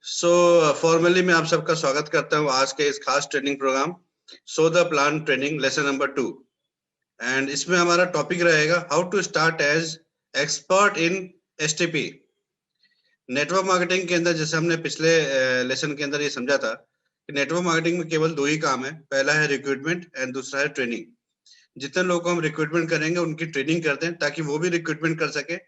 Formally मैं आप सबका स्वागत करता हूं आज के इस खास training program so the plan training lesson number 2। And इसमें हमारा टॉपिक रहेगा how to start as expert in STP. Network marketing के अंदर जैसे हमने पिछले लेसन के अंदर ये समझा था कि नेटवर्क मार्केटिंग में केवल दो ही काम है, पहला है रिक्रूटमेंट एंड दूसरा है ट्रेनिंग। जितने लोगों को हम रिक्रूटमेंट करेंगे उनकी ट्रेनिंग करते हैं ताकि वो भी रिक्रूटमेंट कर सके।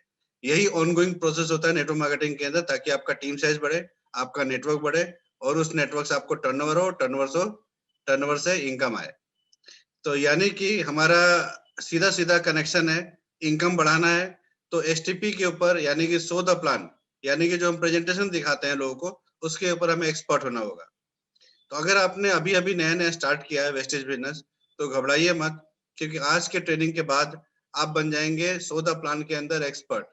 यही ऑनगोइंग प्रोसेस होता है नेटवर्क मार्केटिंग के अंदर, ताकि आपका टीम साइज बढ़े, आपका नेटवर्क बढ़े और उस नेटवर्क से आपको टर्नओवर हो, टर्नओवर से इनकम आए। तो यानी कि हमारा सीधा सीधा कनेक्शन है, इनकम बढ़ाना है तो एसटीपी के ऊपर यानी कि सो द प्लान, यानी कि जो हम प्रेजेंटेशन दिखाते हैं लोगों को उसके ऊपर हमें एक्सपर्ट होना होगा। तो अगर आपने अभी अभी नया नया स्टार्ट किया है वेस्टेज बिजनेस तो घबराइए मत, क्योंकि आज के ट्रेनिंग के बाद आप बन जाएंगे सो द प्लान के अंदर expert.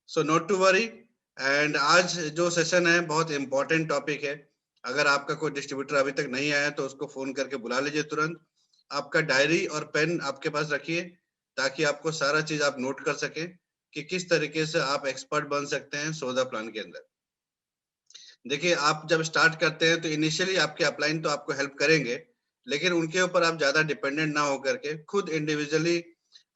So not to worry. And आज जो सेशन है बहुत इंपॉर्टेंट टॉपिक है। अगर आपका कोई डिस्ट्रीब्यूटर अभी तक नहीं आया तो उसको फोन करके बुला लीजिए तुरंत। आपका डायरी और पेन आपके पास रखिए ताकि आपको सारा चीज आप नोट कर सके कि किस तरीके से आप एक्सपर्ट बन सकते हैं सो द प्लान के अंदर। देखिए, आप जब स्टार्ट करते हैं तो इनिशियली आपके अपलाइन तो आपको हेल्प करेंगे, लेकिन उनके ऊपर आप ज्यादा डिपेंडेंट ना होकर के खुद इंडिविजुअली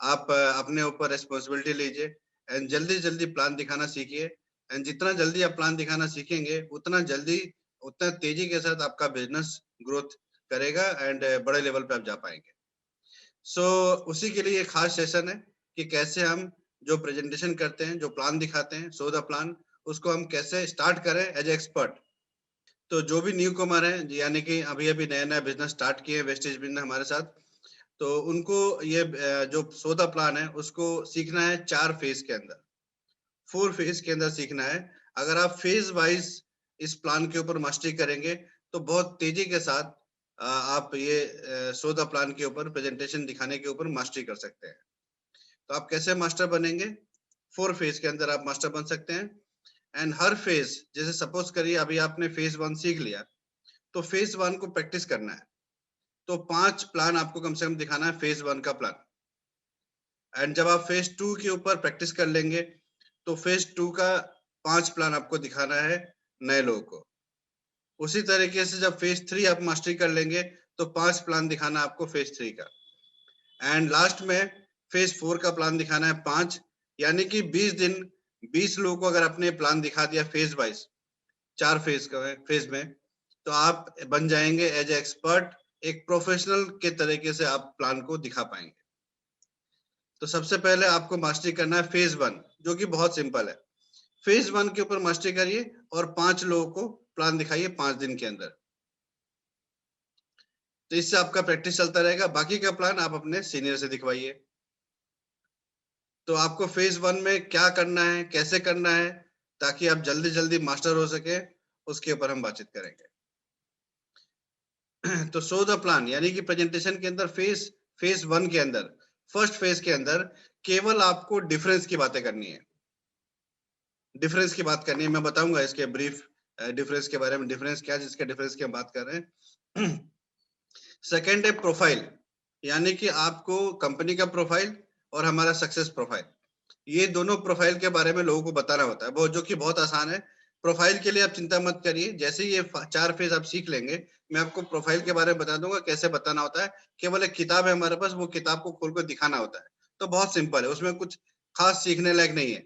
आप अपने ऊपर रिस्पॉन्सिबिलिटी लीजिए एंड जल्दी जल्दी प्लान दिखाना सीखिए। एंड जितना जल्दी आप प्लान दिखाना सीखेंगे उतना जल्दी, उतना तेजी के साथ आपका बिजनेस ग्रोथ करेगा एंड बड़े लेवल पे आप जा पाएंगे। उसी के लिए एक खास सेशन है कि कैसे हम जो प्रेजेंटेशन करते हैं, जो प्लान दिखाते हैं सो द प्लान, उसको हम कैसे स्टार्ट करें एज एक्सपर्ट। तो जो भी न्यू कमर है, यानी कि अभी अभी नया नया बिजनेस स्टार्ट किए वेस्टेज बिजनेस हमारे साथ, तो उनको ये जो सौदा प्लान है उसको सीखना है 4 फेज के अंदर, 4 फेज के अंदर सीखना है। अगर आप फेज वाइज इस प्लान के ऊपर मास्टरी करेंगे तो बहुत तेजी के साथ आप ये सौदा प्लान के ऊपर प्रेजेंटेशन दिखाने के ऊपर मास्टरी कर सकते हैं। तो आप कैसे मास्टर बनेंगे? 4 फेज के अंदर आप मास्टर बन सकते हैं। एंड हर फेज, जैसे सपोज करिए अभी आपने फेज 1 सीख लिया तो फेज 1 को प्रैक्टिस करना है। तो 5 प्लान आपको कम से कम दिखाना है फेज 1 का प्लान। एंड जब आप फेज 2 के ऊपर प्रैक्टिस कर लेंगे तो फेज 2 का 5 प्लान आपको दिखाना है नए लोगों को। उसी तरीके से जब फेज 3 आप मास्टरी कर लेंगे तो 5 प्लान दिखाना आपको फेज 3 का। एंड लास्ट में फेज 4 का प्लान दिखाना है 5, यानी कि 20 दिन 20 लोगों को अगर आपने प्लान दिखा दिया फेज वाइज, 4 फेज में, तो आप बन जाएंगे एज एक्सपर्ट, एक प्रोफेशनल के तरीके से आप प्लान को दिखा पाएंगे। तो सबसे पहले आपको मास्टरी करना है फेज 1, जो कि बहुत सिंपल है। फेज 1 के ऊपर मास्टरी करिए और 5 लोगों को प्लान दिखाइए 5 दिन के अंदर। तो इससे आपका प्रैक्टिस चलता रहेगा, बाकी का प्लान आप अपने सीनियर से दिखवाइए। तो आपको फेज 1 में क्या करना है, कैसे करना है, ताकि आप जल्दी जल्दी मास्टर हो सके, उसके ऊपर हम बातचीत करेंगे। तो सो द प्लान यानी कि प्रेजेंटेशन के अंदर फेज 1 के अंदर, फर्स्ट फेज के अंदर केवल आपको डिफरेंस की बातें करनी है। डिफरेंस की बात करनी है, मैं बताऊंगा इसके ब्रीफ डिफरेंस के बारे में। डिफरेंस क्या है, जिसके डिफरेंस की हम बात कर रहे हैं। सेकेंड है प्रोफाइल, यानी कि आपको कंपनी का प्रोफाइल और हमारा सक्सेस प्रोफाइल, ये दोनों प्रोफाइल के बारे में लोगों को बताना होता है, वो जो कि बहुत आसान है। प्रोफाइल के लिए आप चिंता मत करिए, जैसे ही ये 4 फेज आप सीख लेंगे मैं आपको प्रोफाइल के बारे में बता दूंगा कैसे बताना होता है। केवल एक किताब है हमारे पास, वो किताब को खोल कर दिखाना होता है। तो बहुत सिंपल है, उसमें कुछ खास सीखने लायक नहीं है।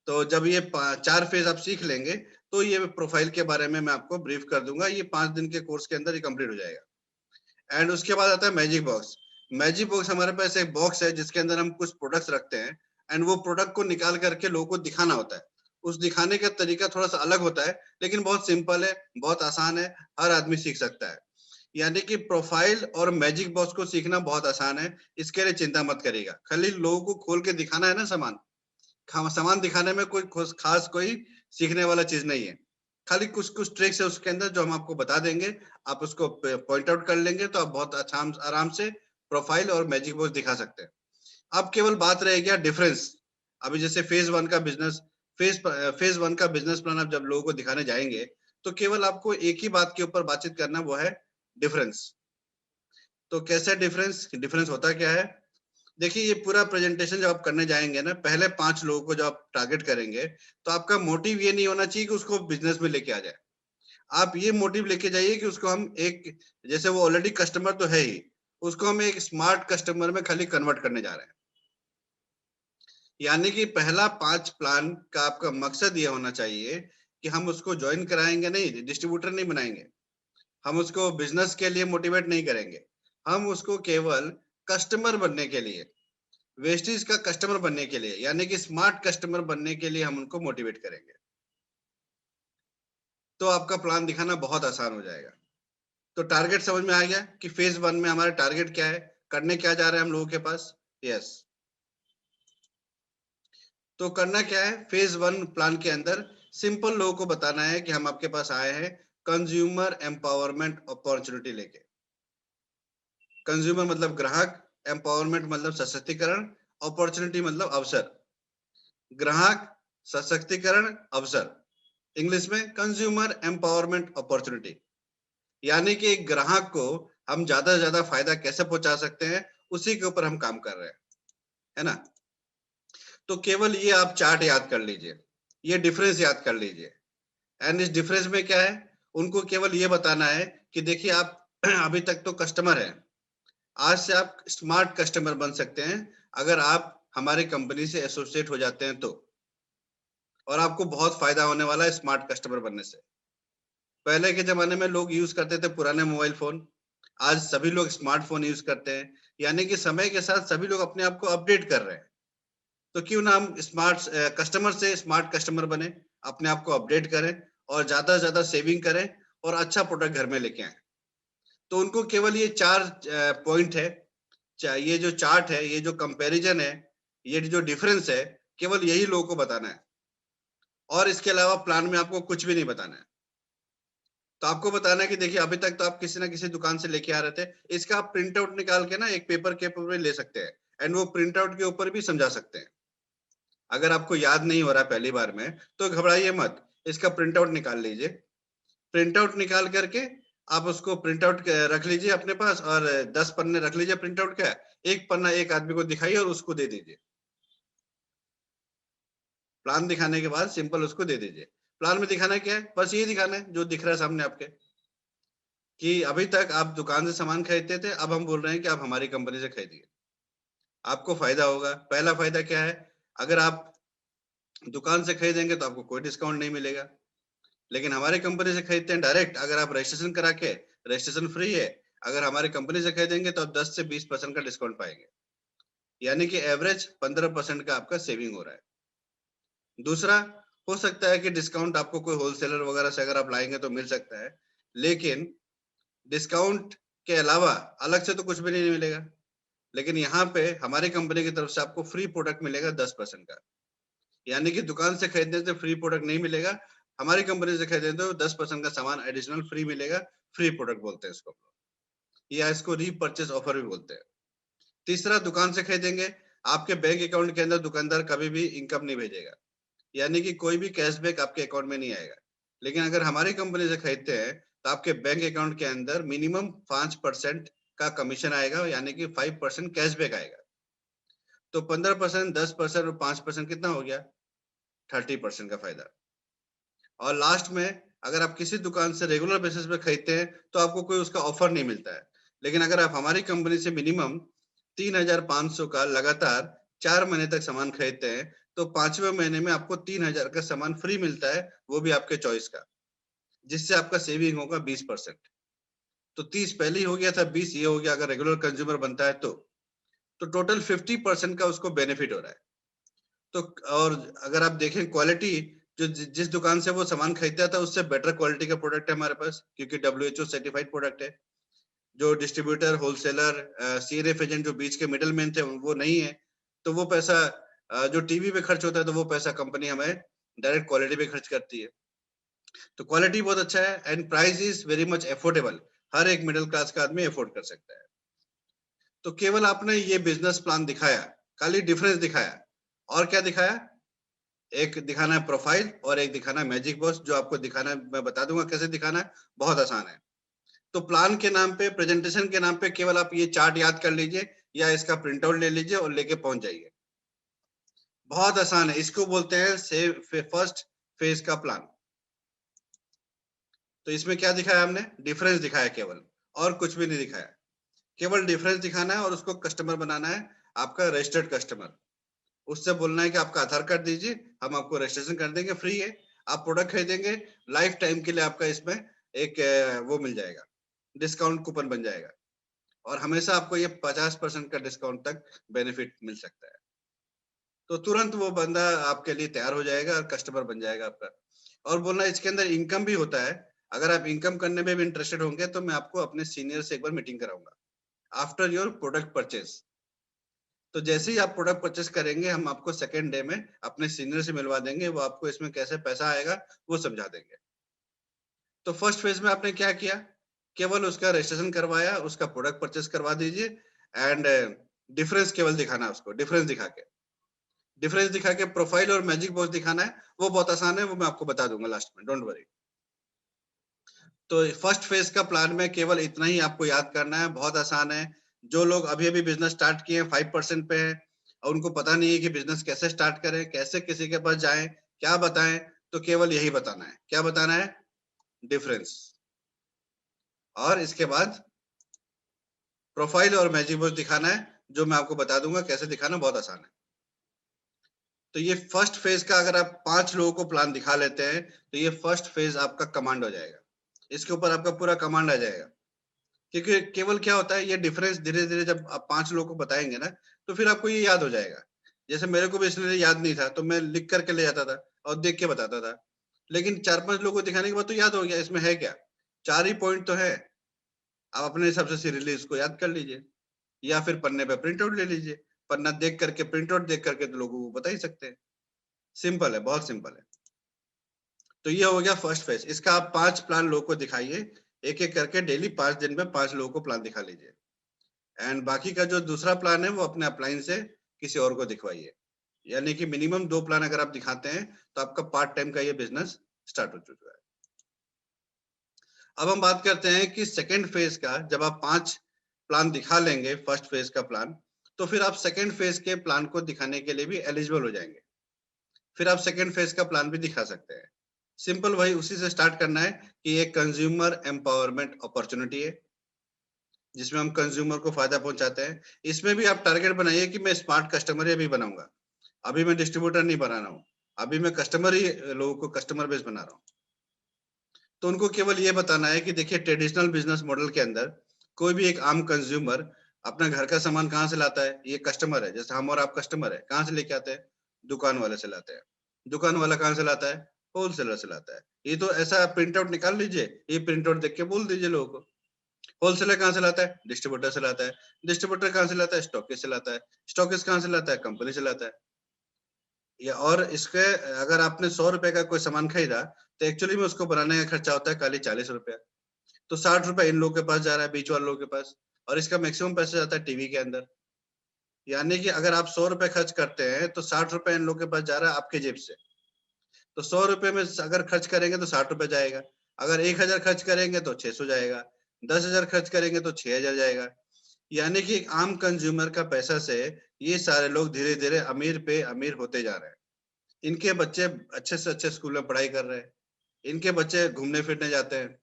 तो जब ये 4 फेज आप सीख लेंगे तो ये प्रोफाइल के बारे में मैं आपको ब्रीफ कर दूंगा। ये 5 दिन के कोर्स के अंदर ये कंप्लीट हो जाएगा। एंड उसके बाद आता है मैजिक बॉक्स। मैजिक बॉक्स हमारे पास एक बॉक्स है जिसके अंदर हम कुछ प्रोडक्ट्स रखते हैं एंड वो प्रोडक्ट को निकाल करके लोगों को दिखाना होता है। उस दिखाने का तरीका थोड़ा सा अलग होता है, लेकिन बहुत सिंपल है, बहुत आसान है, हर आदमी सीख सकता है। यानी कि प्रोफाइल और मैजिक बॉक्स को सीखना बहुत आसान है, इसके लिए चिंता मत करिएगा। खाली लोगों को खोल के दिखाना है ना सामान, सामान दिखाने में कोई खास कोई सीखने वाला चीज नहीं है। खाली कुछ कुछ ट्रिक्स है उसके अंदर जो हम आपको बता देंगे, आप उसको पॉइंट आउट कर लेंगे तो आप बहुत अच्छा आराम से प्रोफाइल और मैजिक बॉक्स दिखा सकते हैं। अब केवल बात रह गया डिफरेंस। अभी जैसे फेज 1 का बिजनेस प्लान आप जब लोगों को दिखाने जाएंगे तो केवल आपको एक ही बात के ऊपर बातचीत करना, वो है डिफरेंस। तो कैसे डिफरेंस, डिफरेंस होता क्या है? देखिए ये पूरा प्रेजेंटेशन जब आप करने जाएंगे ना, पहले 5 लोगों को जब आप टारगेट करेंगे, तो आपका मोटिव ये नहीं होना चाहिए कि उसको बिजनेस में लेके आ जाए। आप ये मोटिव लेके जाइए कि उसको हम एक, जैसे वो ऑलरेडी कस्टमर तो है ही, उसको हम एक स्मार्ट कस्टमर में खाली कन्वर्ट करने जा रहे हैं। यानी कि पहला 5 प्लान का आपका मकसद ये होना चाहिए कि हम उसको ज्वाइन कराएंगे नहीं, डिस्ट्रीब्यूटर नहीं बनाएंगे, हम उसको बिजनेस के लिए मोटिवेट नहीं करेंगे, हम उसको केवल कस्टमर बनने के लिए, वेस्टीज का कस्टमर बनने के लिए, यानी कि स्मार्ट कस्टमर बनने के लिए हम उनको मोटिवेट करेंगे। तो आपका प्लान दिखाना बहुत आसान हो जाएगा। तो टारगेट समझ में आ गया कि फेज 1 में हमारा टारगेट क्या है, करने क्या जा रहे हैं हम लोगों के पास। यस, तो करना क्या है, फेज 1 प्लान के अंदर सिंपल लोगों को बताना है कि हम आपके पास आए हैं कंज्यूमर एम्पावरमेंट अपॉर्चुनिटी लेके। कंज्यूमर मतलब ग्राहक, एम्पावरमेंट मतलब सशक्तिकरण, अपॉर्चुनिटी मतलब अवसर। ग्राहक, सशक्तिकरण, अवसर, इंग्लिश में कंज्यूमर एम्पावरमेंट अपॉर्चुनिटी। यानी कि एक ग्राहक को हम ज्यादा से ज्यादा फायदा कैसे पहुंचा सकते हैं, उसी के ऊपर हम काम कर रहे हैं, है ना। तो केवल ये आप चार्ट याद कर लीजिए, ये डिफरेंस याद कर लीजिए। एंड इस डिफरेंस में क्या है, उनको केवल ये बताना है कि देखिए आप अभी तक तो कस्टमर हैं, आज से आप स्मार्ट कस्टमर बन सकते हैं अगर आप हमारी कंपनी से एसोसिएट हो जाते हैं तो, और आपको बहुत फायदा होने वाला है स्मार्ट कस्टमर बनने से। पहले के जमाने में लोग यूज करते थे पुराने मोबाइल फोन, आज सभी लोग स्मार्टफोन यूज करते हैं। यानी कि समय के साथ सभी लोग अपने आप को अपडेट कर रहे हैं। तो क्यों ना हम स्मार्ट कस्टमर से स्मार्ट कस्टमर बने, अपने आप को अपडेट करें और ज्यादा से ज्यादा सेविंग करें और अच्छा प्रोडक्ट घर में लेके आए। तो उनको केवल ये 4 पॉइंट है, ये जो चार्ट है, ये जो कंपैरिजन है, ये जो डिफरेंस है, केवल यही लोगों को बताना है, और इसके अलावा प्लान में आपको कुछ भी नहीं बताना है। तो आपको बताना है कि देखिए अभी तक तो आप किसी ना किसी दुकान से लेके आ रहे थे, इसका आप प्रिंट आउट निकाल के ना एक पेपर के ऊपर ले सकते हैं, एंड वो प्रिंट आउट के ऊपर भी समझा सकते हैं। अगर आपको याद नहीं हो रहा पहली बार में, तो घबराइए मत, इसका प्रिंट आउट निकाल लीजिए। प्रिंट आउट निकाल करके आप उसको प्रिंट आउट रख लीजिए अपने पास, और 10 पन्ने रख लीजिए प्रिंट आउट का, एक पन्ना एक आदमी को दिखाइए और उसको दे दीजिए। प्लान दिखाने के बाद सिंपल उसको दे दीजिए। प्लान में दिखाना क्या है, बस ये दिखाना है जो दिख रहा है सामने आपके, कि अभी तक आप दुकान से सामान खरीदते थे, अब हम बोल रहे हैं कि आप हमारी कंपनी से खरीदिए, आपको फायदा होगा। पहला फायदा क्या है, अगर आप दुकान से खरीदेंगे तो आपको कोई डिस्काउंट नहीं मिलेगा, लेकिन हमारी कंपनी से खरीदते हैं डायरेक्ट, अगर आप रजिस्ट्रेशन करा के, रजिस्ट्रेशन फ्री है, अगर हमारी कंपनी से खरीदेंगे तो आप 10 से 20% का डिस्काउंट पाएंगे, यानी कि एवरेज 15% का आपका सेविंग हो रहा है। दूसरा, हो सकता है कि डिस्काउंट आपको कोई होलसेलर वगैरह से अगर आप लाएंगे तो मिल सकता है, लेकिन डिस्काउंट के अलावा अलग से तो कुछ भी नहीं मिलेगा। लेकिन यहाँ पे हमारी कंपनी की तरफ से आपको फ्री प्रोडक्ट मिलेगा 10% का, यानी कि दुकान से खरीदने से फ्री प्रोडक्ट नहीं मिलेगा, हमारी कंपनी से खरीदने तो 10% का सामान एडिशनल फ्री मिलेगा। फ्री प्रोडक्ट बोलते हैं इसको, या इसको रीपरचेज ऑफर भी बोलते हैं। तीसरा, दुकान से खरीदेंगे, आपके बैंक अकाउंट के अंदर दुकानदार कभी भी इनकम नहीं भेजेगा, यानी कि कोई भी कैशबैक आपके अकाउंट में नहीं आएगा। लेकिन अगर हमारी कंपनी से खरीदते हैं तो आपके बैंक अकाउंट के अंदर मिनिमम 5% का कमीशन आएगा, यानी कि 5% कैशबैक आएगा। तो 15%, 10% और 5% कितना हो गया, 30% का फायदा। और लास्ट में, अगर आप किसी दुकान से रेगुलर बेसिस पे खरीदते हैं तो आपको कोई उसका ऑफर नहीं मिलता है, लेकिन अगर आप हमारी कंपनी से मिनिमम 3,500 का लगातार 4 महीने तक सामान खरीदते हैं, तो 5वें महीने में आपको 3,000 का सामान फ्री मिलता है, वो भी आपके चॉइस का, जिससे आपका सेविंग होगा 20%। तो 30 पहले ही हो गया था, 20 ये हो गया अगर रेगुलर कंज्यूमर बनता है तो टोटल 50% का उसको बेनिफिट हो रहा है। तो और अगर आप देखें क्वालिटी, जो जिस दुकान से वो सामान खरीदता था उससे बेटर क्वालिटी का प्रोडक्ट है हमारे पास, क्योंकि WHO सर्टिफाइड प्रोडक्ट है। जो डिस्ट्रीब्यूटर, होलसेलर, CNF एजेंट जो बीच के मिडल मैन थे वो नहीं है, तो वो पैसा जो टीवी पे खर्च होता है तो वो पैसा कंपनी हमें डायरेक्ट क्वालिटी पे खर्च करती है। तो क्वालिटी बहुत अच्छा है and price is very much affordable, हर एक मिडिल क्लास का आदमी अफोर्ड कर सकता है। तो केवल आपने ये बिजनेस प्लान दिखाया, खाली डिफरेंस दिखाया, और क्या दिखाया, एक दिखाना है प्रोफाइल और एक दिखाना है मैजिक बॉक्स, जो आपको दिखाना है मैं बता दूंगा कैसे दिखाना है, बहुत आसान है। तो प्लान के नाम पे, प्रेजेंटेशन के नाम पे केवल आप ये चार्ट याद कर लीजिए या इसका प्रिंट आउट ले लीजिए और लेके पहुंच जाइए। बहुत आसान है, इसको बोलते हैं फर्स्ट फेज का प्लान। तो इसमें क्या दिखाया हमने, डिफरेंस दिखाया केवल, और कुछ भी नहीं दिखाया। केवल डिफरेंस दिखाना है और उसको कस्टमर बनाना है, आपका रजिस्टर्ड कस्टमर। उससे बोलना है कि आपका आधार कार्ड दीजिए, हम आपको रजिस्ट्रेशन कर देंगे, फ्री है। आप प्रोडक्ट खरीदेंगे, लाइफ टाइम के लिए आपका इसमें एक वो मिल जाएगा, डिस्काउंट कूपन बन जाएगा, और हमेशा आपको ये 50% का डिस्काउंट तक बेनिफिट मिल सकता है। तो तुरंत वो बंदा आपके लिए तैयार हो जाएगा और कस्टमर बन जाएगा आपका। और बोलना इसके अंदर इनकम भी होता है। अगर आप इनकम करने में भी इंटरेस्टेड होंगे तो मैं आपको अपने सीनियर से एक बार मीटिंग कराऊंगा आफ्टर योर प्रोडक्ट परचेज। तो जैसे ही आप प्रोडक्ट परचेस करेंगे, हम आपको सेकेंड डे में अपने सीनियर से मिलवा देंगे, वो आपको इसमें कैसे पैसा आएगा वो समझा देंगे। तो फर्स्ट फेज में आपने क्या किया, केवल उसका रजिस्ट्रेशन करवाया, उसका प्रोडक्ट परचेस करवा दीजिए, एंड डिफरेंस केवल दिखाना है उसको, डिफरेंस दिखा के प्रोफाइल और मैजिक बॉक्स दिखाना है। वो बहुत आसान है, वो मैं आपको बता दूंगा लास्ट में, डोंट वरी। तो फर्स्ट फेज का प्लान में केवल इतना ही आपको याद करना है, बहुत आसान है। जो लोग अभी अभी बिजनेस स्टार्ट किए हैं, 5% पे है, और उनको पता नहीं है कि बिजनेस कैसे स्टार्ट करें, कैसे किसी के पास जाएं, क्या बताएं, तो केवल यही बताना है। क्या बताना है, डिफरेंस, और इसके बाद प्रोफाइल और मैजिक बॉक्स दिखाना है, जो मैं आपको बता दूंगा कैसे दिखाना, बहुत आसान है। तो ये फर्स्ट फेज का अगर आप 5 लोगों को प्लान दिखा लेते हैं, तो ये फर्स्ट फेज आपका कमांड हो जाएगा, इसके ऊपर आपका पूरा कमांड आ जाएगा। क्योंकि केवल क्या होता है, ये डिफरेंस धीरे धीरे जब आप 5 लोगों को बताएंगे ना, तो फिर आपको ये याद हो जाएगा। जैसे मेरे को भी इसलिए याद नहीं था, तो मैं लिख करके ले जाता था और देख के बताता था, लेकिन 4-5 लोगों को दिखाने के बाद तो याद हो गया इसमें है क्या। 4 ही पॉइंट तो है, आप अपने हिसाब से सीरियसली इसको याद कर लीजिए, या फिर पन्ने पे प्रिंट आउट ले लीजिए। पन्ना देख करके, प्रिंट आउट देख करके तो लोगों को बता ही सकते हैं। सिंपल है, बहुत सिंपल है। तो ये हो गया फर्स्ट फेज। इसका आप 5 प्लान लोगों को दिखाइए, एक एक करके डेली 5 दिन में 5 लोगों को प्लान दिखा लीजिए, एंड बाकी का जो दूसरा प्लान है वो अपने अपलाइन से किसी और को दिखवाइए। यानी कि मिनिमम 2 प्लान अगर आप दिखाते हैं, तो आपका पार्ट टाइम का ये बिजनेस स्टार्ट हो चुका है। अब हम बात करते हैं कि सेकेंड फेज का, जब आप 5 प्लान दिखा लेंगे फर्स्ट फेज का प्लान, तो फिर आप सेकेंड फेज के प्लान को दिखाने के लिए भी एलिजिबल हो जाएंगे। फिर आप सेकेंड फेज का प्लान भी दिखा सकते हैं। सिंपल वही उसी से स्टार्ट करना है कि ये कंज्यूमर एम्पावरमेंट अपॉर्चुनिटी है, जिसमें हम कंज्यूमर को फायदा पहुंचाते हैं। इसमें भी आप टारगेट बनाइए कि मैं स्मार्ट कस्टमर ही अभी बनाऊंगा, अभी मैं डिस्ट्रीब्यूटर नहीं बना रहा हूँ, अभी मैं कस्टमर ही, लोगों को कस्टमर बेस बना रहा हूँ। तो उनको केवल ये बताना है कि देखिए, ट्रेडिशनल बिजनेस मॉडल के अंदर कोई भी एक आम कंज्यूमर अपना घर का सामान कहाँ से लाता है, ये कस्टमर है। जैसे हम और आप कस्टमर है, कहाँ से लेके आते हैं, दुकान वाले से लाते हैं। दुकान वाला कहाँ से लाता है, होलसेलर से लाता है। ये तो ऐसा प्रिंट आउट निकाल लीजिए, ये प्रिंट आउट देख के बोल दीजिए लोगों को। होलसेलर कहाँ से लाता है, डिस्ट्रीब्यूटर से लाता है। डिस्ट्रीब्यूटर कहाँ से लाता है, स्टॉकिस्ट से लाता है। स्टॉकिस्ट कहाँ से लाता है, कंपनी से लाता है। या और इसके, अगर आपने 100 रुपए का कोई सामान खरीदा, तो एक्चुअली में उसको बनाने का खर्चा होता है खाली 40 रुपया। तो 60 रुपए इन लोगों के पास जा रहा है, बीच वाले लोगों के पास, और इसका मैक्सिमम पैसा जाता है टीवी के अंदर। यानी कि अगर आप 100 रुपए खर्च करते हैं, तो 60 रुपए इन लोगों के पास जा रहा है आपके जेब से। तो 100 रुपए में अगर खर्च करेंगे तो 60 रुपए जाएगा। अगर 1000 खर्च करेंगे तो 600 जाएगा। 10,000 खर्च करेंगे तो 6,000 जाएगा। यानी कि एक आम कंज्यूमर का पैसा से ये सारे लोग धीरे धीरे अमीर पे अमीर होते जा रहे हैं। इनके बच्चे अच्छे से अच्छे स्कूल में पढ़ाई कर रहे हैं, इनके बच्चे घूमने फिरने जाते हैं,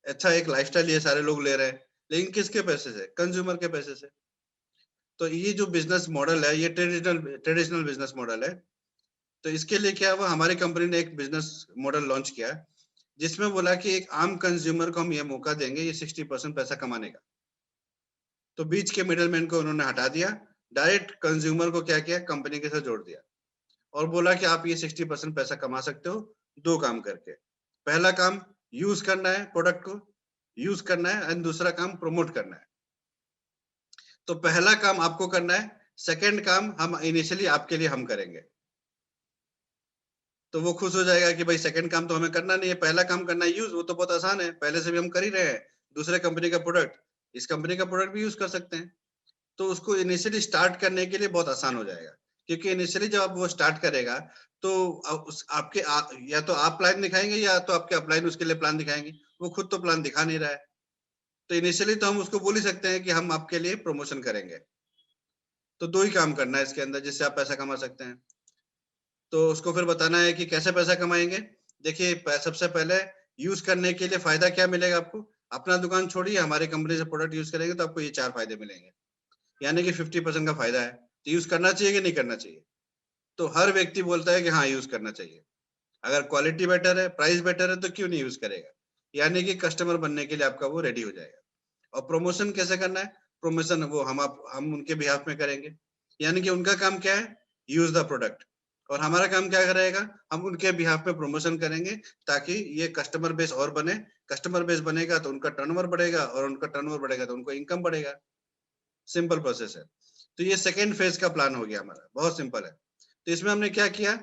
अच्छा एक लाइफस्टाइल ये सारे लोग ले रहे हैं, लेकिन किसके पैसे से, कंज्यूमर के पैसे से। तो ये जो बिजनेस मॉडल है, ये ट्रेडिशनल बिजनेस मॉडल है। तो इसके लिए क्या हुआ, हमारी कंपनी ने एक बिजनेस मॉडल लॉन्च किया, जिसमें बोला कि एक आम कंज्यूमर को हम ये मौका देंगे, ये 60% पैसा कमाने का। तो बीच के मिडलमैन को उन्होंने हटा दिया, डायरेक्ट कंज्यूमर को क्या किया, कंपनी के साथ जोड़ दिया, और बोला कि आप ये 60% पैसा कमा सकते हो 2 काम करके। पहला काम यूज करना है, प्रोडक्ट को यूज करना है, एंड दूसरा काम प्रमोट करना है। तो पहला काम आपको करना है, सेकंड काम हम इनिशियली आपके लिए हम करेंगे। तो वो खुश हो जाएगा कि भाई सेकंड काम तो हमें करना नहीं है, पहला काम करना है यूज, वो तो बहुत आसान है, पहले से भी हम कर ही रहे हैं। दूसरे कंपनी का प्रोडक्ट, इस कंपनी का प्रोडक्ट भी यूज कर सकते हैं। तो उसको इनिशियली स्टार्ट करने के लिए बहुत आसान हो जाएगा, क्योंकि इनिशियली जब आप वो स्टार्ट करेगा, तो उस आपके या तो आप प्लान दिखाएंगे, या तो आपके अपलाइन उसके लिए प्लान दिखाएंगे। वो खुद तो प्लान दिखा नहीं रहा है। तो इनिशियली तो हम उसको बोल ही सकते हैं कि हम आपके लिए प्रमोशन करेंगे, तो दो ही काम करना है इसके अंदर जिससे आप पैसा कमा सकते हैं। तो उसको फिर बताना है कि कैसे पैसा कमाएंगे। देखिए सबसे पहले यूज करने के लिए फायदा क्या मिलेगा आपको, अपना दुकान छोड़िए, हमारी कंपनी से प्रोडक्ट यूज करेंगे तो आपको ये 4 फायदे मिलेंगे, यानी कि 50% का फायदा है। तो यूज करना चाहिए कि नहीं करना चाहिए? तो हर व्यक्ति बोलता है कि हाँ यूज करना चाहिए। अगर क्वालिटी बेटर है, प्राइस बेटर है तो क्यों नहीं यूज करेगा? यानी कि कस्टमर बनने के लिए आपका वो रेडी हो जाएगा। और प्रमोशन कैसे करना है? प्रमोशन वो हम उनके बिहाफ में करेंगे, यानी कि उनका काम क्या है, यूज द प्रोडक्ट, और हमारा काम क्या रहेगा, हम उनके बिहाफ में प्रमोशन करेंगे ताकि ये कस्टमर बेस और बने। कस्टमर बेस बनेगा तो उनका टर्नओवर बढ़ेगा, और उनका टर्नओवर बढ़ेगा तो उनको इनकम बढ़ेगा। सिंपल प्रोसेस है। तो ये सेकेंड फेज का प्लान हो गया हमारा, बहुत सिंपल है। तो इसमें हमने क्या किया,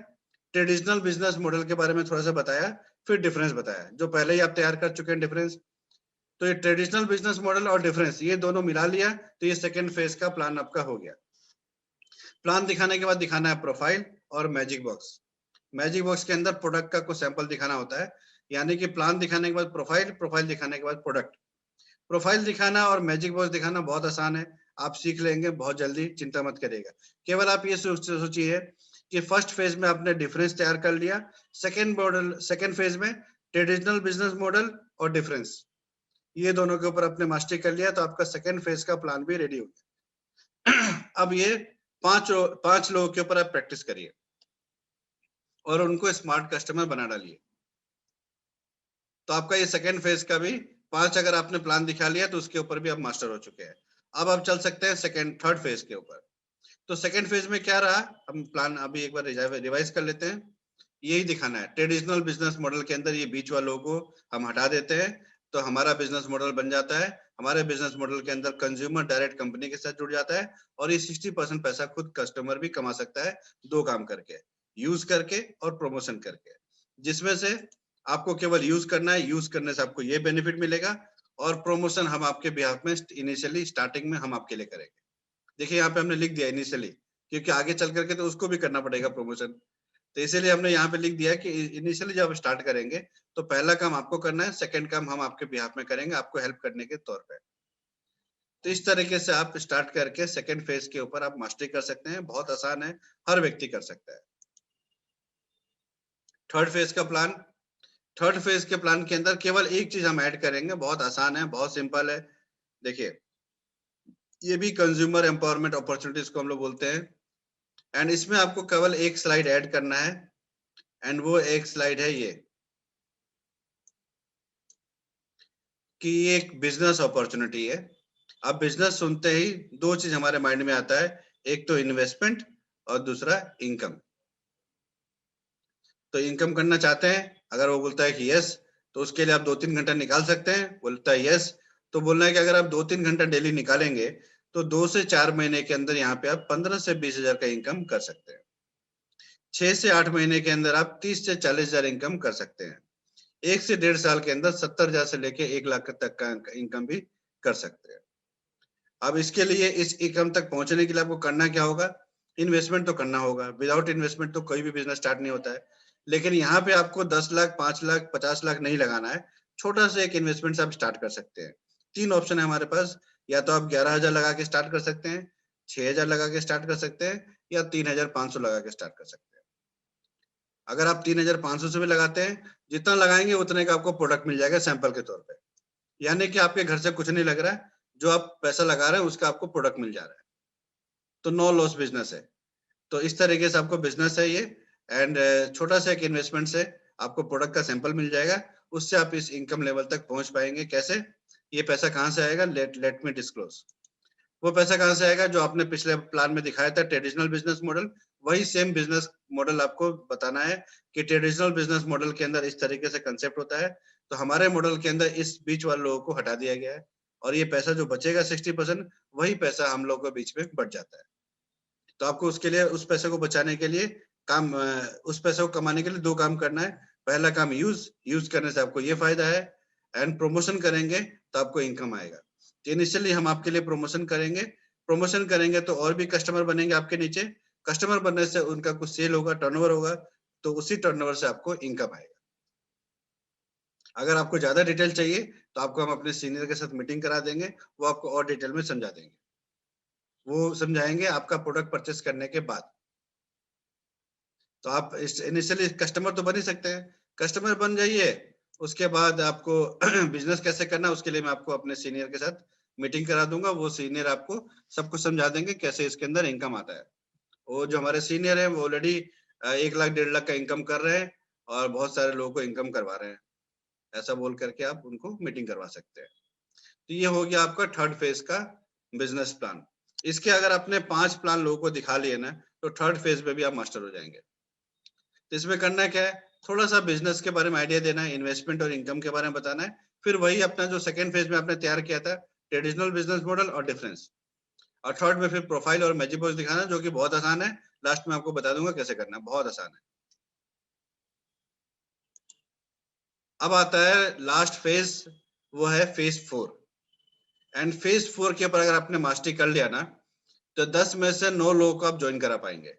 ट्रेडिशनल बिजनेस मॉडल के बारे में थोड़ा सा बताया, फिर डिफरेंस बताया, जो पहले ही आप तैयार कर चुके हैं डिफरेंस। तो ये ट्रेडिशनल बिजनेस मॉडल और डिफरेंस ये दोनों मिला लिया, तो ये सेकंड फेज का प्लान आपका हो गया। प्लान दिखाने के बाद दिखाना है प्रोफाइल और मैजिक बॉक्स। मैजिक बॉक्स के अंदर प्रोडक्ट का कुछ सैंपल दिखाना होता है, यानी कि प्लान दिखाने के बाद प्रोफाइल, प्रोफाइल दिखाने के बाद प्रोडक्ट। प्रोफाइल दिखाना और मैजिक बॉक्स दिखाना बहुत आसान है, आप सीख लेंगे बहुत जल्दी, चिंता मत करिएगा। केवल आप ये सोचिए कि फर्स्ट फेज में आपने डिफरेंस तैयार कर लिया, सेकंड फेज में ट्रेडिशनल बिजनेस मॉडल और डिफरेंस, ये दोनों के ऊपर आपने मास्टरी कर लिया, तो आपका सेकंड फेज का प्लान भी रेडी हो गया। अब ये पांच लोगों के ऊपर आप प्रैक्टिस करिए और उनको स्मार्ट कस्टमर बना डालिए। तो आपका ये सेकंड फेज का भी 5 अगर आपने प्लान दिखा लिया तो उसके ऊपर भी आप मास्टर हो चुके हैं। अब आप चल सकते हैं थर्ड फेज के ऊपर। तो सेकंड फेज में क्या रहा, हम प्लान अभी एक बार रिवाइज कर लेते हैं। यही दिखाना है, ट्रेडिशनल बिजनेस मॉडल के अंदर ये बीच वालों को हम हटा देते हैं, तो हमारा बिजनेस मॉडल बन जाता है। हमारे बिजनेस मॉडल के अंदर कंज्यूमर डायरेक्ट कंपनी के साथ जुड़ जाता है, और ये 60% पैसा खुद कस्टमर भी कमा सकता है, दो काम करके, यूज करके और प्रमोशन करके। जिसमें से आपको केवल यूज करना है, यूज करने से आपको ये बेनिफिट मिलेगा, और प्रमोशन हम आपके बिहाफ में इनिशियली स्टार्टिंग में हम आपके लिए करेंगे। देखिए यहाँ पे हमने लिख दिया इनिशियली, क्योंकि आगे चल करके तो उसको भी करना पड़ेगा प्रमोशन। तो इसीलिए हमने यहाँ पे लिख दिया है कि इनिशियली जब स्टार्ट करेंगे तो पहला काम आपको करना है, सेकंड काम हम आपके बिहाफ में करेंगे आपको हेल्प करने के तौर पे। तो इस तरीके से आप स्टार्ट करके सेकंड फेज के ऊपर आप मास्टरी कर सकते हैं, बहुत आसान है, हर व्यक्ति कर सकता है। थर्ड फेज का प्लान, थर्ड फेज के प्लान के अंदर केवल एक चीज हम ऐड करेंगे, बहुत आसान है, बहुत सिंपल है। देखिए ये भी कंज्यूमर एम्पावरमेंट अपॉर्चुनिटीज को हम लोग बोलते हैं, एंड इसमें आपको केवल एक स्लाइड ऐड करना है, एंड वो एक स्लाइड है ये, कि ये एक बिजनेस अपॉर्चुनिटी है। अब बिजनेस सुनते ही दो चीज हमारे माइंड में आता है, एक तो इन्वेस्टमेंट और दूसरा इनकम। तो इनकम करना चाहते हैं, अगर वो बोलता है कि यस, तो उसके लिए आप 2-3 घंटा निकाल सकते हैं, बोलता है यस, तो बोलना है कि अगर आप 2-3 घंटा डेली निकालेंगे तो 2 से 4 महीने के अंदर यहाँ पे आप 15 से 20 हजार का इनकम कर सकते हैं। 6 से 8 महीने के अंदर आप 30 से 40 हजार इनकम कर सकते हैं। 1 से 1.5 साल के अंदर 70 हजार से लेके 1 लाख तक का इनकम भी कर सकते हैं। अब इसके लिए इस इनकम तक पहुंचने के लिए आपको करना क्या होगा, इन्वेस्टमेंट तो करना होगा, विदाउट इन्वेस्टमेंट तो कोई भी बिजनेस स्टार्ट नहीं होता है। लेकिन यहाँ पे आपको 10 लाख, 5 लाख, 50 लाख नहीं लगाना है, छोटा सा एक इन्वेस्टमेंट से आप स्टार्ट कर सकते हैं। 3 ऑप्शन है हमारे पास, या तो आप 11,000 लगा के स्टार्ट कर सकते हैं, 6,000 लगा के स्टार्ट कर सकते हैं, या 3,500 लगा के स्टार्ट कर सकते हैं। अगर आप 3,500 से भी लगाते हैं, जितना लगाएंगे उतने का आपको प्रोडक्ट मिल जाएगा सैंपल के तौर पे, यानी कि आपके घर से कुछ नहीं लग रहा है, जो आप पैसा लगा रहे हैं उसका आपको प्रोडक्ट मिल जा रहा है। तो नो लॉस बिजनेस है। तो इस तरीके से आपको बिजनेस है ये, एंड छोटा सा एक इन्वेस्टमेंट से आपको प्रोडक्ट का सैंपल मिल जाएगा, उससे आप इस इनकम लेवल तक पहुंच पाएंगे। कैसे, ये पैसा कहाँ से आएगा, लेट मी डिस्क्लोज। वो पैसा कहाँ से आएगा, जो आपने पिछले प्लान में दिखाया था ट्रेडिशनल बिजनेस मॉडल, वही सेम बिजनेस मॉडल आपको बताना है कि ट्रेडिशनल बिजनेस मॉडल के अंदर इस तरीके से कंसेप्ट होता है, तो हमारे मॉडल के अंदर इस बीच वाले लोगों को हटा दिया गया है, और ये पैसा जो बचेगा 60%, वही पैसा हम लोगों के बीच में बच जाता है। तो आपको उसके लिए, उस पैसे को बचाने के लिए उस पैसे को कमाने के लिए दो काम करना है। पहला काम यूज करने से आपको ये फायदा है, एंड प्रमोशन करेंगे तो आपको इनकम आएगा। तो इनिशियली हम आपके लिए प्रमोशन करेंगे तो और भी कस्टमर बनेंगे आपके नीचे, कस्टमर बनने से उनका कुछ सेल होगा, टर्नओवर होगा, तो उसी टर्नओवर से आपको इनकम आएगा। अगर आपको ज्यादा डिटेल चाहिए तो आपको हम अपने सीनियर के साथ मीटिंग करा देंगे, वो आपको और डिटेल में समझा देंगे। वो समझाएंगे आपका प्रोडक्ट परचेस करने के बाद। तो आप इनिशियली कस्टमर तो बन ही सकते हैं, कस्टमर बन जाइए, उसके बाद आपको बिजनेस कैसे करना है उसके लिए मैं आपको अपने सीनियर के साथ मीटिंग करा दूंगा। वो सीनियर आपको सब कुछ समझा देंगे कैसे इसके अंदर इनकम आता है। वो जो हमारे सीनियर है वो ऑलरेडी 1 लाख 1.5 लाख का इनकम कर रहे हैं और बहुत सारे लोगों को इनकम करवा रहे हैं। ऐसा बोल करके आप उनको मीटिंग करवा सकते हैं। तो ये हो गया आपका थर्ड फेज का बिजनेस प्लान। इसके अगर आपने 5 प्लान लोगों को दिखा लिए ना, तो थर्ड फेज में भी आप मास्टर हो जाएंगे। तो इसमें करना क्या है, थोड़ा सा बिजनेस के बारे में आइडिया देना है, इन्वेस्टमेंट और इनकम के बारे में बताना है, फिर वही अपना जो सेकंड फेज में आपने तैयार किया था, ट्रेडिशनल बिजनेस मॉडल और डिफरेंस, और थर्ड में फिर प्रोफाइल और मैजिक बॉक्स दिखाना, जो कि बहुत आसान है। लास्ट में आपको बता दूंगा कैसे करना है, बहुत आसान है। अब आता है लास्ट फेज, वो है फेज 4। एंड फेज 4 के ऊपर अगर आपने मास्टरी कर लिया ना, तो 10 में से 9 लोगों को आप ज्वाइन करा पाएंगे।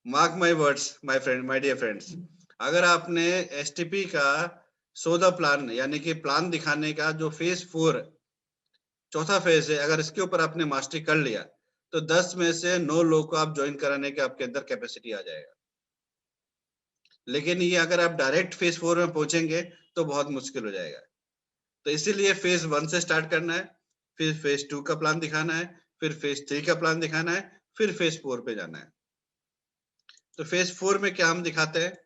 Mark my words my friend, my dear friends, अगर आपने एसटीपी का सो द प्लान यानी कि प्लान दिखाने का जो फेज 4 चौथा फेज है, अगर इसके ऊपर आपने मास्टरी कर लिया, तो 10 में से 9 लोग को आप ज्वाइन कराने के आपके अंदर कैपेसिटी आ जाएगा। लेकिन ये अगर आप डायरेक्ट फेज 4 में पहुंचेंगे तो बहुत मुश्किल हो जाएगा। तो इसीलिए फेज 1 से स्टार्ट करना है, फिर फेज 2 का प्लान दिखाना है, फिर फेज 3 का प्लान दिखाना है, फिर फेज 4 पे जाना है। तो फेज 4 में क्या हम दिखाते हैं,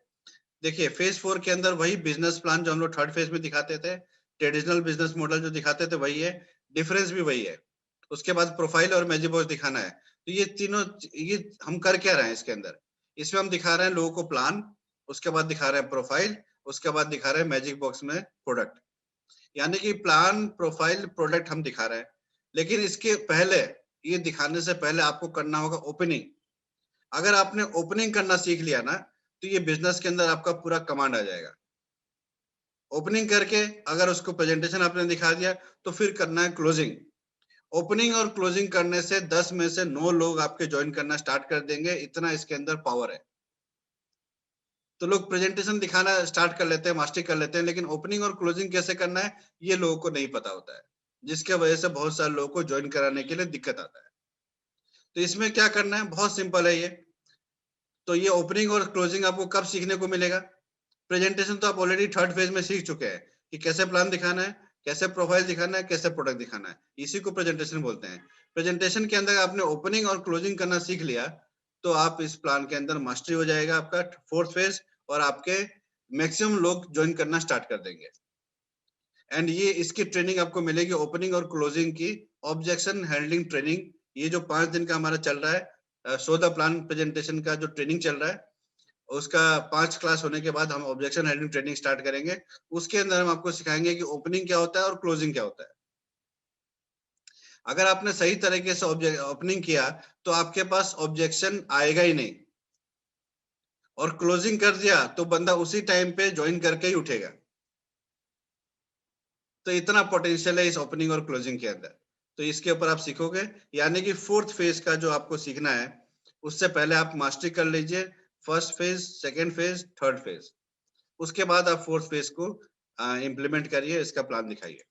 देखिए फेज 4 के अंदर वही बिजनेस प्लान जो हम लोग थर्ड फेज में दिखाते थे, ट्रेडिशनल बिजनेस मॉडल जो दिखाते थे वही है, डिफरेंस भी वही है। उसके बाद प्रोफाइल और मैजिक बॉक्स दिखाना है। तो ये तीनों, ये हम कर क्या रहे हैं इसके अंदर, इसमें हम दिखा रहे हैं लोगों को प्लान, उसके बाद दिखा रहे हैं प्रोफाइल, उसके बाद दिखा रहे हैं मैजिक बॉक्स में प्रोडक्ट। यानी कि प्लान, प्रोफाइल, प्रोडक्ट हम दिखा रहे हैं। लेकिन इसके पहले, ये दिखाने से पहले आपको करना होगा ओपनिंग। अगर आपने ओपनिंग करना सीख लिया ना, तो ये बिजनेस के अंदर आपका पूरा कमांड आ जाएगा। ओपनिंग करके अगर उसको प्रेजेंटेशन आपने दिखा दिया, तो फिर करना है क्लोजिंग। ओपनिंग और क्लोजिंग करने से 10 में से 9 लोग आपके ज्वाइन करना स्टार्ट कर देंगे, इतना इसके अंदर पावर है। तो लोग प्रेजेंटेशन दिखाना स्टार्ट कर लेते हैं, मास्टरी कर लेते हैं, लेकिन ओपनिंग और क्लोजिंग कैसे करना है ये लोगों को नहीं पता होता है, जिसके वजह से बहुत सारे लोगों को ज्वाइन कराने के लिए दिक्कत आता है। तो इसमें क्या करना है, बहुत सिंपल है ये। तो ये ओपनिंग और क्लोजिंग आपको कब सीखने को मिलेगा, प्रेजेंटेशन तो आप ऑलरेडी थर्ड फेज में सीख चुके हैं कि कैसे प्लान दिखाना है, कैसे प्रोफाइल दिखाना है, कैसे प्रोडक्ट दिखाना है, इसी को प्रेजेंटेशन बोलते हैं। प्रेजेंटेशन के अंदर आपने ओपनिंग और क्लोजिंग करना सीख लिया, तो आप इस प्लान के अंदर मास्टरी हो जाएगा आपका फोर्थ फेज, और आपके मैक्सिमम लोग ज्वाइन करना स्टार्ट कर देंगे। एंड ये इसकी ट्रेनिंग आपको मिलेगी ओपनिंग और क्लोजिंग की, ऑब्जेक्शन हैंडलिंग ट्रेनिंग। ये जो 5 दिन का हमारा चल रहा है सो द प्लान प्रेजेंटेशन का जो ट्रेनिंग चल रहा है, उसका 5 क्लास होने के बाद हम ऑब्जेक्शन हैंडलिंग ट्रेनिंग स्टार्ट करेंगे। उसके अंदर हम आपको सिखाएंगे कि ओपनिंग क्या होता है और क्लोजिंग क्या होता है। अगर आपने सही तरीके से ओपनिंग किया, तो आपके पास ऑब्जेक्शन आएगा ही नहीं, और क्लोजिंग कर दिया तो बंदा उसी टाइम पे ज्वाइन करके ही उठेगा। तो इतना पोटेंशियल है इस ओपनिंग और क्लोजिंग के अंदर। तो इसके ऊपर आप सीखोगे, यानी कि फोर्थ फेज का जो आपको सीखना है, उससे पहले आप मास्टरी कर लीजिए first phase, second phase, third phase. उसके बाद आप फोर्थ फेज को इम्प्लीमेंट करिए, इसका प्लान दिखाइए।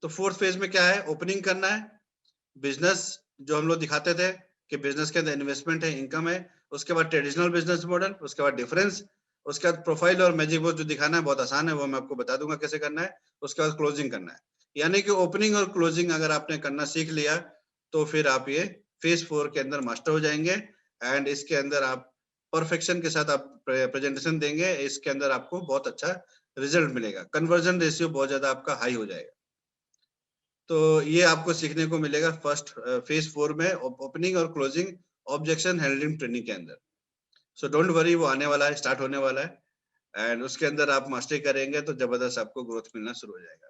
तो फोर्थ फेज में क्या है, ओपनिंग करना है, बिजनेस जो हम लोग दिखाते थे कि बिजनेस के अंदर इन्वेस्टमेंट है, इनकम है। उसके बाद ट्रेडिशनल बिजनेस मॉडल, उसके बाद डिफरेंस, उसके बाद प्रोफाइल और मैजिक बॉक्स जो दिखाना है बहुत आसान है, वो मैं आपको बता दूंगा कैसे करना है। उसके बाद क्लोजिंग करना है। यानी कि ओपनिंग और क्लोजिंग अगर आपने करना सीख लिया, तो फिर आप ये फेज 4 के अंदर मास्टर हो जाएंगे। एंड इसके अंदर आप परफेक्शन के साथ आप प्रेजेंटेशन देंगे, इसके अंदर आपको बहुत अच्छा रिजल्ट मिलेगा, कन्वर्जन रेशियो बहुत ज्यादा आपका हाई हो जाएगा। तो ये आपको सीखने को मिलेगा फर्स्ट फेज 4 में, ओपनिंग और क्लोजिंग ऑब्जेक्शन हैंडलिंग ट्रेनिंग के अंदर। सो डोंट वरी, वो आने वाला है, स्टार्ट होने वाला है, एंड उसके अंदर आप मास्टरी करेंगे तो जबरदस्त आपको ग्रोथ मिलना शुरू हो जाएगा।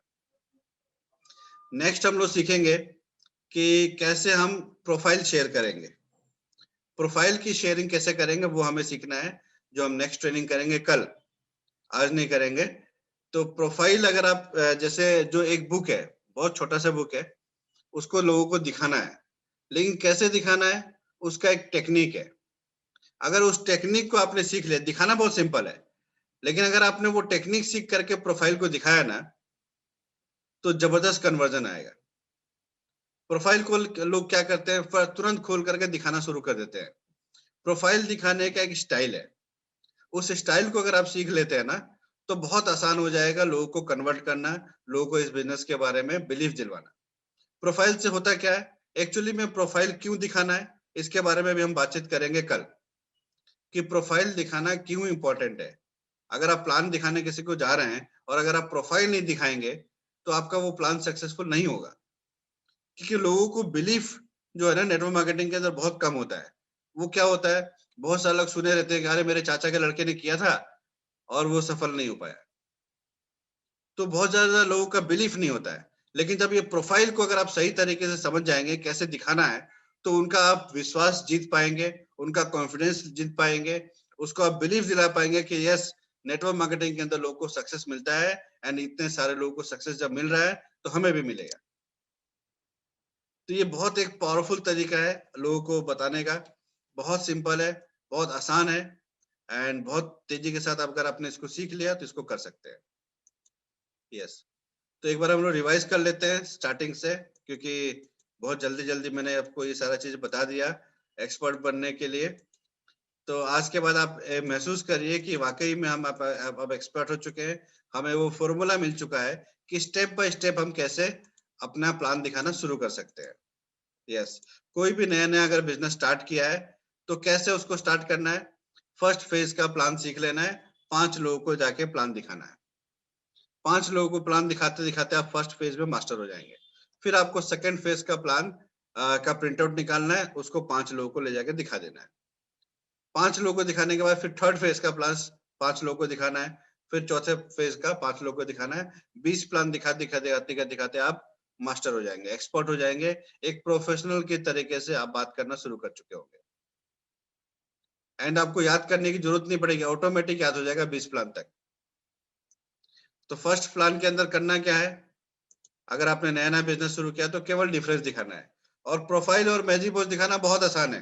नेक्स्ट हम लोग सीखेंगे कि कैसे हम प्रोफाइल शेयर करेंगे। प्रोफाइल की शेयरिंग कैसे करेंगे वो हमें सीखना है, जो हम नेक्स्ट ट्रेनिंग करेंगे कल, आज नहीं करेंगे। तो प्रोफाइल अगर आप जैसे जो एक बुक है, बहुत छोटा सा बुक है, उसको लोगों को दिखाना है, लेकिन कैसे दिखाना है उसका एक टेक्निक है। अगर उस टेक्निक को आपने सीख लिया, दिखाना बहुत सिंपल है, लेकिन अगर आपने वो टेक्निक सीख करके प्रोफाइल को दिखाया ना, तो जबरदस्त कन्वर्जन आएगा। प्रोफाइल को लोग क्या करते हैं, तुरंत खोल करके दिखाना शुरू कर देते हैं। प्रोफाइल दिखाने का एक स्टाइल है, उस स्टाइल को अगर आप सीख लेते हैं ना, तो बहुत आसान हो जाएगा लोगों को कन्वर्ट करना, लोगों को इस बिजनेस के बारे में बिलीफ दिलवाना। प्रोफाइल से होता क्या है, एक्चुअली में प्रोफाइल क्यों दिखाना है, इसके बारे में भी हम बातचीत करेंगे कल, कि प्रोफाइल दिखाना क्यों इंपॉर्टेंट है। अगर आप प्लान दिखाने किसी को जा रहे हैं और अगर आप प्रोफाइल नहीं दिखाएंगे, तो आपका वो प्लान सक्सेसफुल नहीं होगा। क्योंकि लोगों को बिलीफ जो है ना नेटवर्क मार्केटिंग के अंदर बहुत कम होता है। वो क्या होता है, बहुत सारे लोग सुने रहते हैं कि अरे मेरे चाचा के लड़के ने किया था और वो सफल नहीं हो पाया। तो बहुत ज्यादा लोगों का बिलीफ नहीं होता है। लेकिन जब ये प्रोफाइल को अगर आप सही तरीके से समझ जाएंगे कैसे दिखाना है, तो उनका आप विश्वास जीत पाएंगे, उनका कॉन्फिडेंस जीत पाएंगे, उसको आप बिलीफ दिला पाएंगे कि यस, नेटवर्क मार्केटिंग के अंदर लोगों को सक्सेस मिलता है, एंड इतने सारे लोगों को सक्सेस जब मिल रहा है तो हमें भी मिलेगा। तो ये बहुत एक पावरफुल तरीका है लोगों को बताने का, बहुत सिंपल है, बहुत आसान है, एंड बहुत तेजी के साथ अगर आपने इसको सीख लिया तो इसको कर सकते हैं। यस, तो एक बार हम लोग रिवाइज कर लेते हैं स्टार्टिंग से, क्योंकि बहुत जल्दी जल्दी मैंने आपको ये सारा चीज बता दिया एक्सपर्ट बनने के लिए। तो आज के बाद आप महसूस करिए कि वाकई में हम अब एक्सपर्ट हो चुके हैं। हमें वो फॉर्मूला मिल चुका है कि स्टेप बाय स्टेप हम कैसे अपना प्लान दिखाना शुरू कर सकते हैं। यस, कोई भी नया नया अगर बिजनेस स्टार्ट किया है तो कैसे उसको स्टार्ट करना है, फर्स्ट फेज का प्लान सीख लेना है, 5 लोगों को जाके प्लान दिखाना है। 5 लोगों को प्लान दिखाते दिखाते आप फर्स्ट फेज में मास्टर हो जाएंगे। फिर आपको सेकंड फेज का प्लान का प्रिंट आउट निकालना है, उसको 5 लोगों को ले जाके दिखा देना है। 5 लोगों को दिखाने के बाद फिर थर्ड फेज का प्लान 5 लोगों को दिखाना है, फिर चौथे फेज का 5 लोगों को दिखाना है। 20 प्लान दिखाते दिखाते आप मास्टर हो जाएंगे, एक्सपर्ट हो जाएंगे, एक प्रोफेशनल के तरीके से आप बात करना शुरू कर चुके होंगे, एंड आपको याद करने की जरूरत नहीं पड़ेगी, ऑटोमेटिक याद हो जाएगा 20 प्लान तक। तो फर्स्ट प्लान के अंदर करना क्या है, अगर आपने नया नया बिजनेस शुरू किया तो केवल डिफरेंस दिखाना है, और प्रोफाइल और मैजिक पोस्ट दिखाना बहुत आसान है।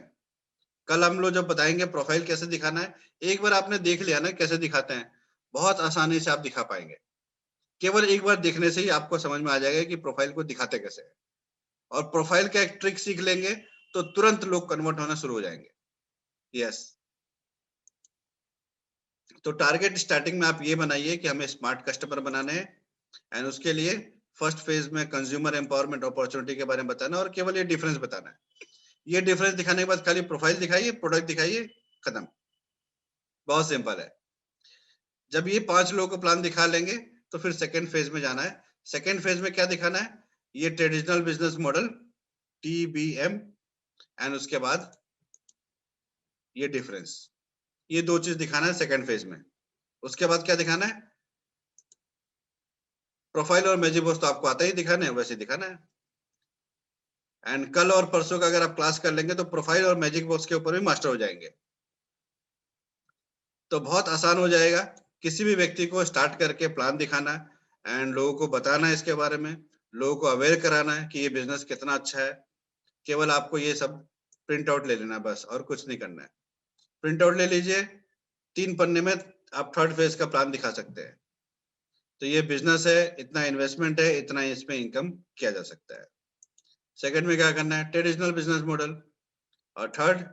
कल हम लोग जब बताएंगे प्रोफाइल कैसे दिखाना है, एक बार आपने देख लिया ना कैसे दिखाते हैं, बहुत आसानी से आप दिखा पाएंगे। केवल एक बार देखने से ही आपको समझ में आ जाएगा कि प्रोफाइल को दिखाते कैसे है, और प्रोफाइल का एक ट्रिक सीख लेंगे तो तुरंत लोग कन्वर्ट होना शुरू हो जाएंगे। यस, तो टारगेट स्टार्टिंग में आप ये बनाइए कि हमें स्मार्ट कस्टमर बनाने हैं, एंड उसके लिए फर्स्ट फेज में कंज्यूमर एम्पावरमेंट अपॉर्चुनिटी के बारे में बताना और केवल ये डिफरेंस बताना है। ये डिफरेंस दिखाने के बाद खाली प्रोफाइल दिखाइए, प्रोडक्ट दिखाइए, खत्म। बहुत सिंपल है। जब ये 5 लोगों को प्लान दिखा लेंगे तो फिर सेकेंड फेज में जाना है। सेकेंड फेज में क्या दिखाना है, ये traditional business model TBM, and उसके बाद ये डिफरेंस, ये 2 चीज दिखाना है सेकेंड फेज में। उसके बाद क्या दिखाना है, प्रोफाइल और मैजिक बॉक्स तो आपको आता ही दिखाना है, वैसे दिखाना है। एंड कल और परसों का अगर आप क्लास कर लेंगे तो प्रोफाइल और मैजिक बॉक्स के ऊपर भी मास्टर हो जाएंगे। तो बहुत आसान हो जाएगा किसी भी व्यक्ति को स्टार्ट करके प्लान दिखाना, एंड लोगों को बताना है इसके बारे में, लोगों को अवेयर कराना है कि ये बिजनेस कितना अच्छा है। केवल आपको ये सब प्रिंट आउट ले लेना बस, और कुछ नहीं करना है। प्रिंट आउट ले लीजिए, 3 पन्ने में आप थर्ड फेज का प्लान दिखा सकते हैं। तो ये बिजनेस है, इतना इन्वेस्टमेंट है, इतना इसमें इनकम किया जा सकता है। सेकंड में क्या करना है, ट्रेडिशनल बिजनेस मॉडल, और थर्ड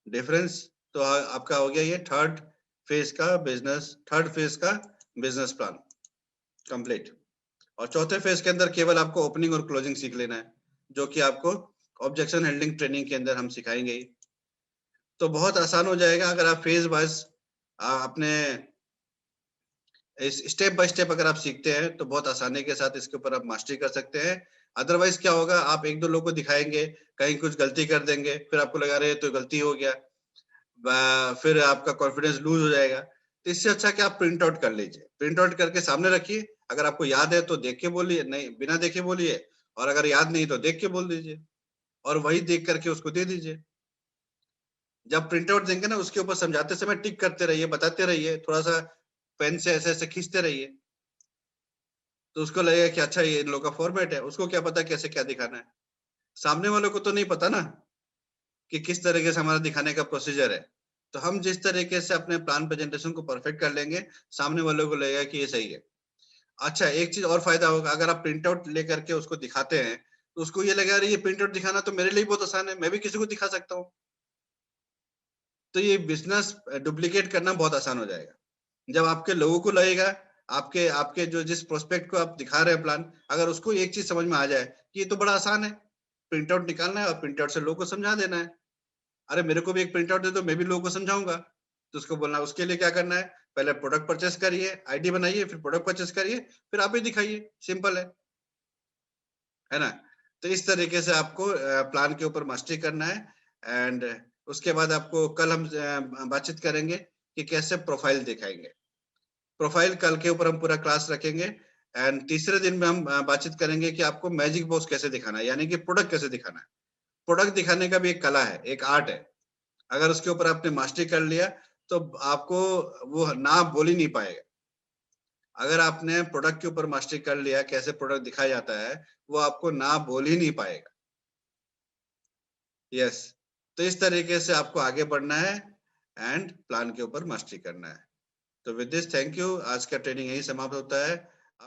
डिफरेंस। तो आपका हो गया ये थर्ड फेज का बिजनेस प्लान कंप्लीट। और चौथे फेज के अंदर केवल आपको ओपनिंग और क्लोजिंग सीख लेना है, जो कि आपको ऑब्जेक्शन हैंडलिंग ट्रेनिंग के अंदर हम सिखाएंगे ही। तो बहुत आसान हो जाएगा अगर आप फेज वाइज अपने स्टेप बाय स्टेप अगर आप सीखते हैं तो बहुत आसानी के साथ इसके ऊपर आप मास्टरी कर सकते हैं। अदरवाइज क्या होगा, आप एक दो लोगों को दिखाएंगे, कहीं कुछ गलती कर देंगे, फिर आपको लगा रहे तो गलती हो गया, फिर आपका कॉन्फिडेंस लूज हो जाएगा। तो इससे अच्छा कि आप प्रिंट आउट कर लीजिए, प्रिंट आउट करके सामने रखिए। अगर आपको याद है तो देख के बोलिए, नहीं बिना देखे बोलिए, और अगर याद नहीं तो देख के बोल दीजिए, और वही देख करके उसको दे दीजिए। जब प्रिंट आउट देंगे ना, उसके ऊपर समझाते समय टिक करते रहिए, बताते रहिए, थोड़ा सा पेन से ऐसे ऐसे खींचते रहिए, तो उसको लगेगा कि अच्छा ये इन लोग का फॉर्मेट है। उसको क्या पता कैसे क्या दिखाना है, सामने वालों को तो नहीं पता ना कि किस तरीके से हमारा दिखाने का प्रोसीजर है। तो हम जिस तरीके से अपने प्लान प्रेजेंटेशन को परफेक्ट कर लेंगे, सामने वालों को लगेगा कि ये सही है। अच्छा, एक चीज और फायदा होगा, अगर आप प्रिंट आउट लेकर के उसको दिखाते हैं तो उसको ये लगा, अरे ये प्रिंट आउट दिखाना तो मेरे लिए बहुत आसान है, मैं भी किसी को दिखा सकता हूँ। तो ये बिजनेस डुप्लीकेट करना बहुत आसान हो जाएगा। जब आपके लोगों को लगेगा, आपके आपके जो जिस प्रोस्पेक्ट को आप दिखा रहे हैं प्लान, अगर उसको एक चीज समझ में आ जाए कि ये तो बड़ा आसान है, प्रिंट आउट निकालना है और प्रिंट आउट से लोगों को समझा देना है। अरे मेरे को भी एक प्रिंट आउट दे दो, मैं भी लोगों को समझाऊंगा। तो उसको बोलना, उसके लिए क्या करना है, पहले प्रोडक्ट परचेस करिए, आईडी बनाइए, फिर प्रोडक्ट परचेस करिए, फिर आप ही दिखाइए, सिंपल है ना। तो इस तरीके से आपको प्लान के ऊपर मास्टरी करना है। एंड उसके बाद आपको कल हम बातचीत करेंगे कि कैसे प्रोफाइल दिखाएंगे। प्रोफाइल कल के ऊपर हम पूरा क्लास रखेंगे। एंड तीसरे दिन में हम बातचीत करेंगे कि आपको मैजिक बॉक्स कैसे दिखाना है, यानी कि प्रोडक्ट कैसे दिखाना है। प्रोडक्ट दिखाने का भी एक कला है, एक आर्ट है। अगर उसके ऊपर आपने मास्टरी कर लिया तो आपको वो ना बोल ही नहीं पाएगा। अगर आपने प्रोडक्ट के ऊपर मास्टरी कर लिया, कैसे प्रोडक्ट दिखाया जाता है, वो आपको ना बोल ही नहीं पाएगा। यस। तो इस तरीके से आपको आगे बढ़ना है एंड प्लान के ऊपर मास्टरी करना है। तो विद दिस थैंक यू, आज का ट्रेनिंग यही समाप्त होता है।